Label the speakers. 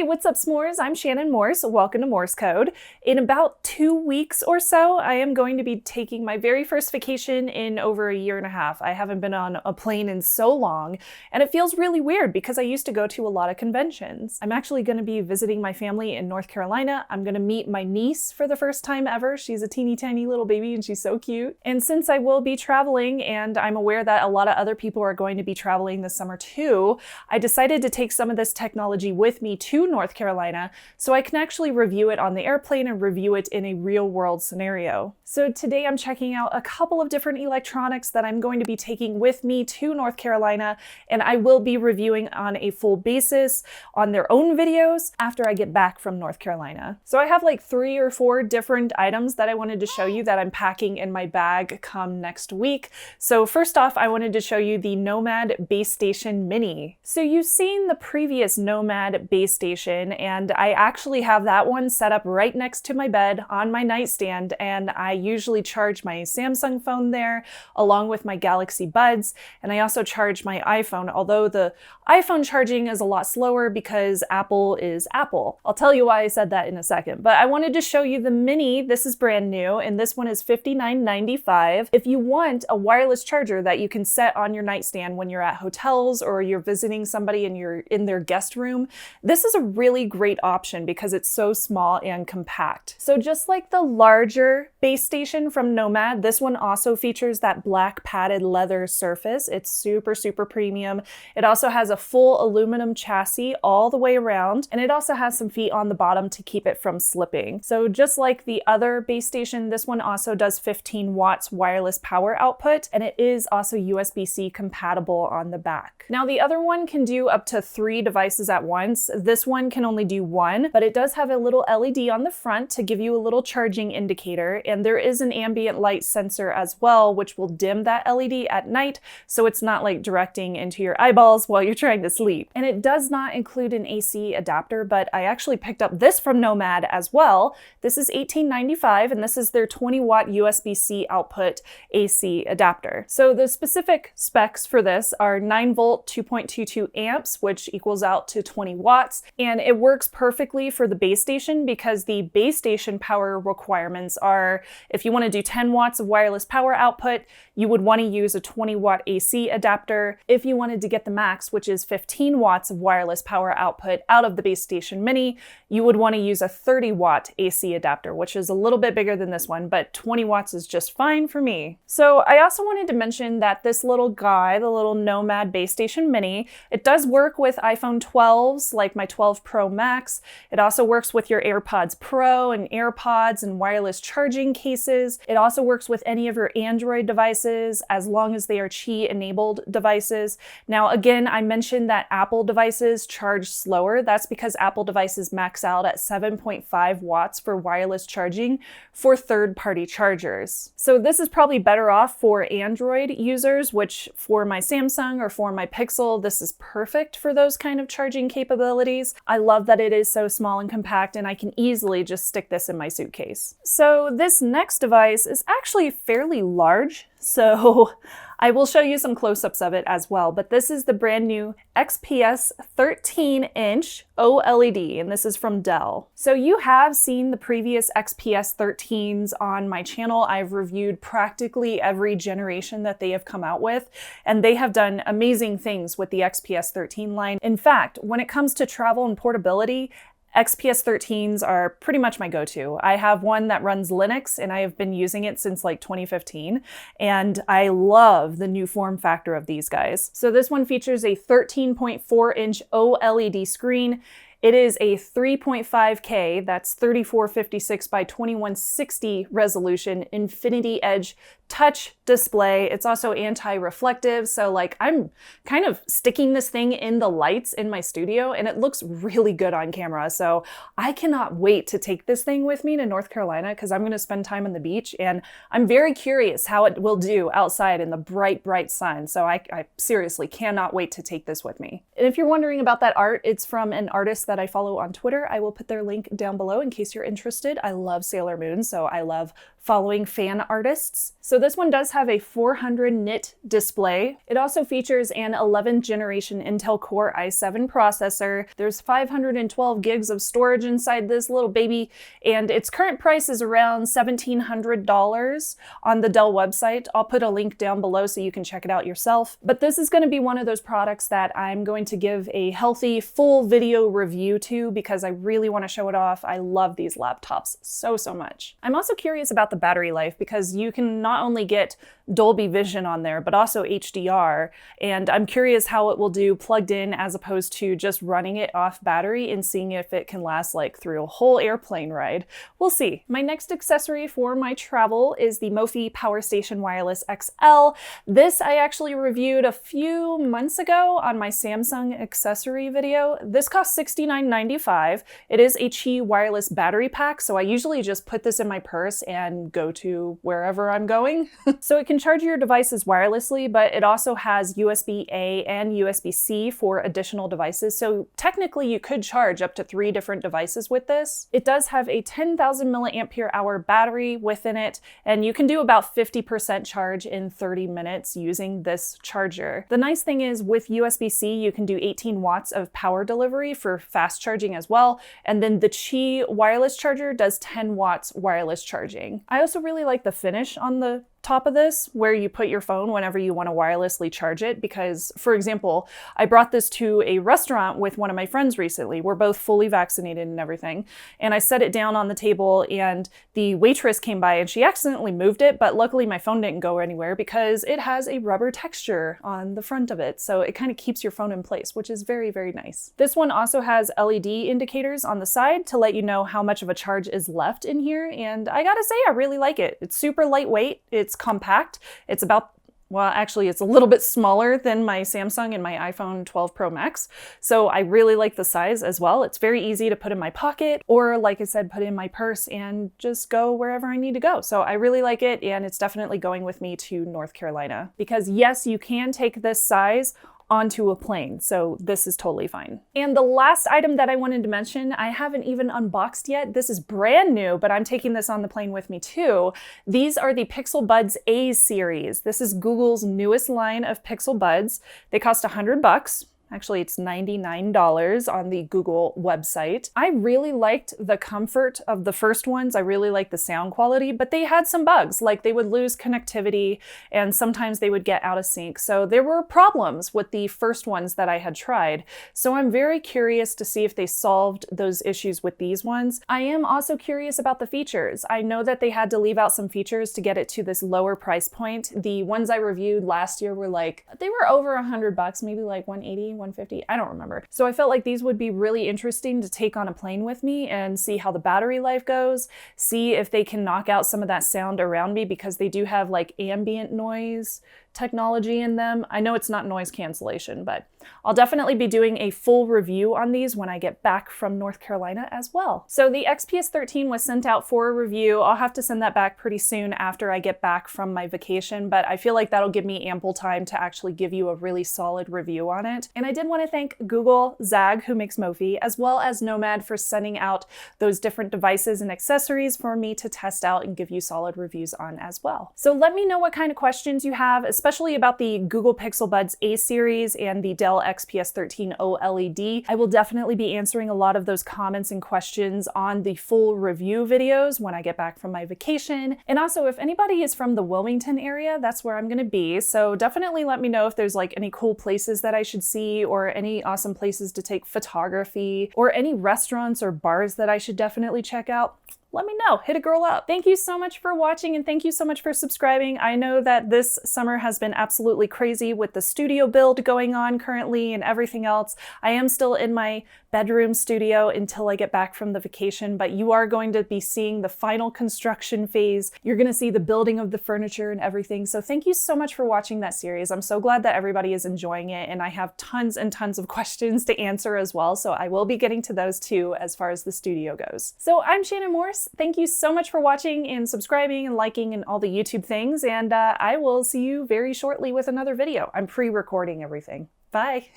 Speaker 1: Hey, what's up, s'mores? I'm Shannon Morse. Welcome to Morse Code. In about 2 weeks or so, I am going to be taking my very first vacation in over a year and a half. I haven't been on a plane in so long, and it feels really weird because I used to go to a lot of conventions. I'm actually going to be visiting my family in North Carolina. I'm going to meet my niece for the first time ever. She's a teeny tiny little baby and she's so cute. And since I will be traveling, and I'm aware that a lot of other people are going to be traveling this summer too, I decided to take some of this technology with me to North Carolina so I can actually review it on the airplane and review it in a real world scenario. So today I'm checking out a couple of different electronics that I'm going to be taking with me to North Carolina, and I will be reviewing on a full basis on their own videos after I get back from North Carolina. So I have like 3 or 4 different items that I wanted to show you that I'm packing in my bag come next week. So first off, I wanted to show you the Nomad Base Station Mini. So you've seen the previous Nomad Base Station, and I actually have that one set up right next to my bed on my nightstand, and I usually charge my Samsung phone there along with my Galaxy Buds, and I also charge my iPhone, although the iPhone charging is a lot slower because Apple is Apple. I'll tell you why I said that in a second, but I wanted to show you the Mini. This is brand new, and this one is $59.95. If you want a wireless charger that you can set on your nightstand when you're at hotels or you're visiting somebody and you're in their guest room, this is a really great option because it's so small and compact. So just like the larger base station from Nomad, this one also features that black padded leather surface. It's super, super premium. It also has a full aluminum chassis all the way around, and it also has some feet on the bottom to keep it from slipping. So just like the other base station, this one also does 15 watts wireless power output, and it is also USB-C compatible on the back. Now the other one can do up to 3 devices at once. This one can only do 1, but it does have a little LED on the front to give you a little charging indicator, and there is an ambient light sensor as well, which will dim that LED at night, so it's not like directing into your eyeballs while you're trying to sleep. And it does not include an AC adapter, but I actually picked up this from Nomad as well. This is $18.95, and this is their 20 watt USB-C output AC adapter. So the specific specs for this are 9 volt, 2.22 amps, which equals out to 20 watts, and it works perfectly for the base station because the base station power requirements are, if you want to do 10 watts of wireless power output, you would want to use a 20 watt AC adapter. If you wanted to get the max, which is 15 watts of wireless power output out of the base station Mini, you would want to use a 30 watt AC adapter, which is a little bit bigger than this one, but 20 watts is just fine for me. So I also wanted to mention that this little guy, the little Nomad Base Station Mini, it does work with iPhone 12s, like my 12 Pro Max. It also works with your AirPods Pro and AirPods and wireless charging cases. It also works with any of your Android devices as long as they are Qi enabled devices. Now, again, I mentioned that Apple devices charge slower. That's because Apple devices max out at 7.5 watts for wireless charging for third-party chargers. So this is probably better off for Android users, which for my Samsung or for my Pixel, this is perfect for those kind of charging capabilities. I love that it is so small and compact, and I can easily just stick this in my suitcase. So this next device is actually fairly large, so I will show you some close-ups of it as well, but this is the brand new XPS 13-inch OLED, and this is from Dell. So you have seen the previous XPS 13s on my channel. I've reviewed practically every generation that they have come out with, and they have done amazing things with the XPS 13 line. In fact, when it comes to travel and portability, XPS 13s are pretty much my go-to. I have one that runs Linux, and I have been using it since like 2015, and I love the new form factor of these guys. So this one features a 13.4-inch OLED screen. It is a 3.5K, that's 3456 by 2160 resolution Infinity Edge touch display. It's also anti-reflective, so like I'm kind of sticking this thing in the lights in my studio, and it looks really good on camera. So I cannot wait to take this thing with me to North Carolina because I'm going to spend time on the beach, and I'm very curious how it will do outside in the bright, bright sun. So I seriously cannot wait to take this with me. And if you're wondering about that art, it's from an artist that I follow on Twitter. I will put their link down below in case you're interested. I love Sailor Moon, so I love following fan artists. So this one does have a 400 nit display. It also features an 11th generation Intel Core i7 processor. There's 512 gigs of storage inside this little baby, and its current price is around $1,700 on the Dell website. I'll put a link down below so you can check it out yourself. But this is going to be one of those products that I'm going to give a healthy full video review to because I really want to show it off. I love these laptops so much. I'm also curious about the battery life because you can not only get Dolby Vision on there, but also HDR. And I'm curious how it will do plugged in as opposed to just running it off battery and seeing if it can last like through a whole airplane ride. We'll see. My next accessory for my travel is the Mophie Powerstation Wireless XL. This I actually reviewed a few months ago on my Samsung accessory video. This costs $69.95. It is a Qi wireless battery pack, so I usually just put this in my purse and go to wherever I'm going. So it can charge your devices wirelessly, but it also has USB-A and USB-C for additional devices. So technically you could charge up to 3 different devices with this. It does have a 10,000 milliampere hour battery within it, and you can do about 50% charge in 30 minutes using this charger. The nice thing is with USB-C, you can do 18 watts of power delivery for fast charging as well. And then the Qi wireless charger does 10 watts wireless charging. I also really like the finish on the top of this where you put your phone whenever you want to wirelessly charge it, because for example, I brought this to a restaurant with one of my friends recently. We're both fully vaccinated and everything, and I set it down on the table and the waitress came by and she accidentally moved it, but luckily my phone didn't go anywhere because it has a rubber texture on the front of it, so it kind of keeps your phone in place, which is very nice. This one also has LED indicators on the side to let you know how much of a charge is left in here, and I gotta say I really like it. It's super lightweight, it's compact. It's about, well, actually it's a little bit smaller than my Samsung and my iPhone 12 Pro Max. So I really like the size as well. It's very easy to put in my pocket or, like I said, put in my purse and just go wherever I need to go. So I really like it, and it's definitely going with me to North Carolina because yes, you can take this size onto a plane, so this is totally fine. And the last item that I wanted to mention, I haven't even unboxed yet. This is brand new, but I'm taking this on the plane with me too. These are the Pixel Buds A series. This is Google's newest line of Pixel Buds. They cost $100. Actually, it's $99 on the Google website. I really liked the comfort of the first ones. I really liked the sound quality, but they had some bugs, like they would lose connectivity and sometimes they would get out of sync. So there were problems with the first ones that I had tried. So I'm very curious to see if they solved those issues with these ones. I am also curious about the features. I know that they had to leave out some features to get it to this lower price point. The ones I reviewed last year were like, they were over $100, maybe like 180, 150, I don't remember. So I felt like these would be really interesting to take on a plane with me and see how the battery life goes, see if they can knock out some of that sound around me, because they do have like ambient noise technology in them. I know it's not noise cancellation, but I'll definitely be doing a full review on these when I get back from North Carolina as well. So the XPS 13 was sent out for a review. I'll have to send that back pretty soon after I get back from my vacation, but I feel like that'll give me ample time to actually give you a really solid review on it. And I did want to thank Google, Zag, who makes Mophie, as well as Nomad for sending out those different devices and accessories for me to test out and give you solid reviews on as well. So let me know what kind of questions you have, especially about the Google Pixel Buds A series and the Dell XPS 13 OLED. I will definitely be answering a lot of those comments and questions on the full review videos when I get back from my vacation. And also, if anybody is from the Wilmington area, that's where I'm gonna be. So definitely let me know if there's like any cool places that I should see, or any awesome places to take photography, or any restaurants or bars that I should definitely check out. Let me know, hit a girl up. Thank you so much for watching, and thank you so much for subscribing. I know that this summer has been absolutely crazy with the studio build going on currently and everything else. I am still in my bedroom studio until I get back from the vacation, but you are going to be seeing the final construction phase. You're gonna see the building of the furniture and everything. So thank you so much for watching that series. I'm so glad that everybody is enjoying it, and I have tons and tons of questions to answer as well. So I will be getting to those too as far as the studio goes. So I'm Shannon Morse. Thank you so much for watching and subscribing and liking and all the YouTube things, and I will see you very shortly with another video. I'm pre-recording everything. Bye.